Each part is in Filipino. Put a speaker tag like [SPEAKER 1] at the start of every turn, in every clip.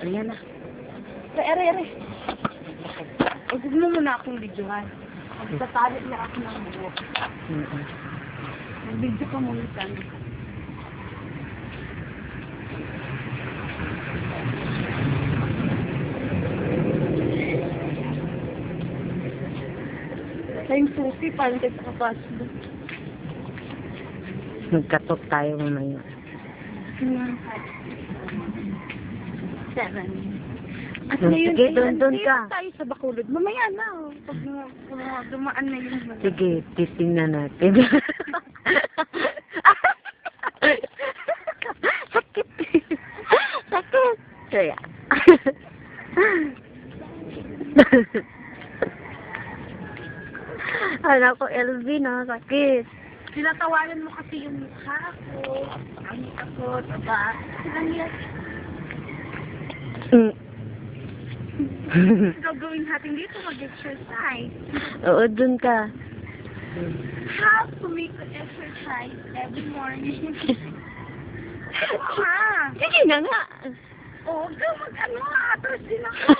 [SPEAKER 1] Ayan na.
[SPEAKER 2] Ere. Huwag mo muna akong videohan. Magtatalit na ako ng buhok. Mag-video ka muna saan. Tayong susi, parang tayo sa kapasok.
[SPEAKER 1] Magkatot tayo mamaya.
[SPEAKER 2] 7. At
[SPEAKER 1] Sige, doon ka.
[SPEAKER 2] tayo sa Bacolod. Mamaya na. Pag dumaan na yun.
[SPEAKER 1] Sige, titingnan natin. Sakit. Sakit. Kaya. Alam ko, LV na, sakit.
[SPEAKER 2] Tinatawanan mo kasi yung mukha ko. Ang mukha ko, diba? Silang yan. Gagawin natin dito, mag-exercise.
[SPEAKER 1] Oo, dun ka.
[SPEAKER 2] How to make an exercise every morning. Ha?
[SPEAKER 1] Sige na nga.
[SPEAKER 2] Oo, mag-ano, atras din ako.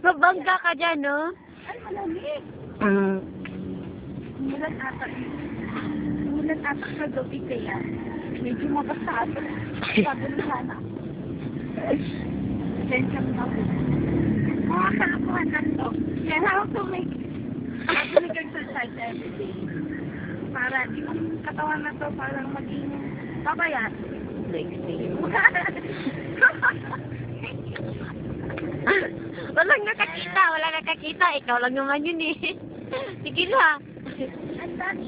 [SPEAKER 1] Mabangga ka dyan, no?
[SPEAKER 2] Ay, malamig. Mulan atak sa gabi kaya medyo mabasado. Sabi na sana. Sensya mo ako. Mga kalakuhan lang to. Kaya how to make exercise every day. Para yung katawan na to parang maging pabayat.
[SPEAKER 1] Next day. Walang nakakita. Ikaw lang naman yun eh. Sige na.
[SPEAKER 2] And that's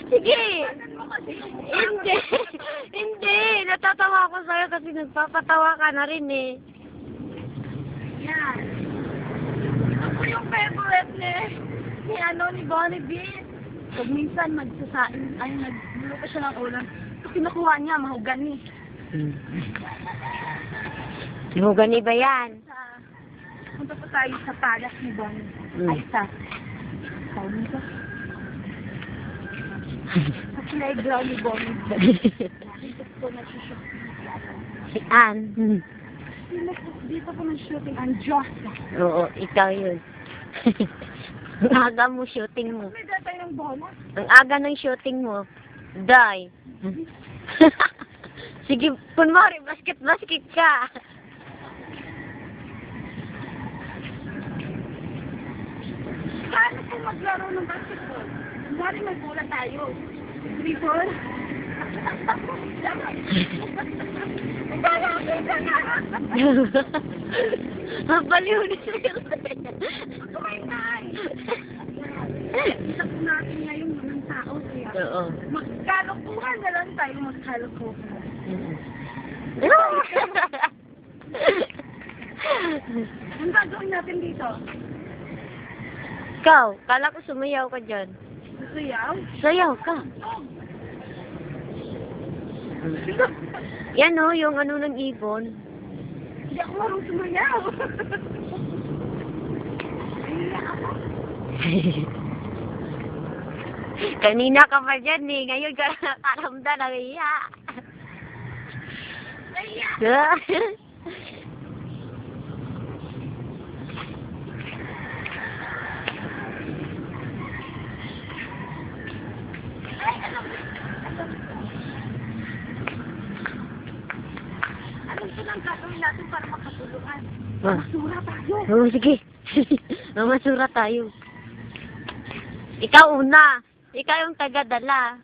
[SPEAKER 1] Sige. Hindi. Natatawa ako sa'yo kasi nagpapatawa ka na rin eh.
[SPEAKER 2] yan. Ito po yung favorite ni Bonnie B. Pag minsan magsasain, nagluluto siya ng ulam. Ito kinukuha niya, mahugani.
[SPEAKER 1] Mahugani ba yan?
[SPEAKER 2] Punta pa tayo sa palace ni Bonnie. Ay, sa nito. Sa playground ni Bonnie. Dito po nag-shoot.
[SPEAKER 1] Si Ann.
[SPEAKER 2] Dito po nag-shooting ang Diyos.
[SPEAKER 1] Oo, ikaw yun. Ang aga mo shooting mo.
[SPEAKER 2] May data yung bola.
[SPEAKER 1] Ang aga ng shooting mo. Die. Sige, kunwari, basket ka.
[SPEAKER 2] Paano kung maglaro ng basketball? Kunwari may bola tayo. 3 ball.
[SPEAKER 1] Mabaliw na siya.
[SPEAKER 2] Isap natin ngayon ng tao.
[SPEAKER 1] Oo.
[SPEAKER 2] Magkalukuhan na lang tayo magkalukuhan. Ang gagawin natin dito?
[SPEAKER 1] Ikaw, kala ko sumayaw ka dyan.
[SPEAKER 2] Suyaw?
[SPEAKER 1] Sayaw ka. Yan o, yung ano ng ibon.
[SPEAKER 2] Hindi ako marunong sumayaw. Ay, ako.
[SPEAKER 1] Kanina ka pa dyan eh. Ngayon ka nakaramdam ng iya.
[SPEAKER 2] Anong sunang gagawin natin para makatulungan?
[SPEAKER 1] Ah.
[SPEAKER 2] Masura tayo.
[SPEAKER 1] Oo, sige. Mamasura tayo. Ikaw una. Ikaw yung taga-dala.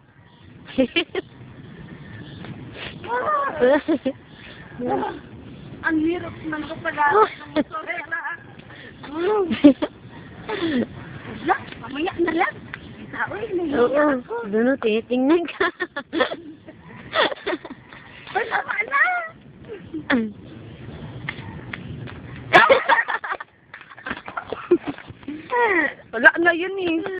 [SPEAKER 2] Ang hirap ng kapala ng sorera. Wala, mamaya na lang. Uy, nahihiyak ako.
[SPEAKER 1] Doon o, tinitingnan ka.
[SPEAKER 2] Wala na. Wala na yun eh.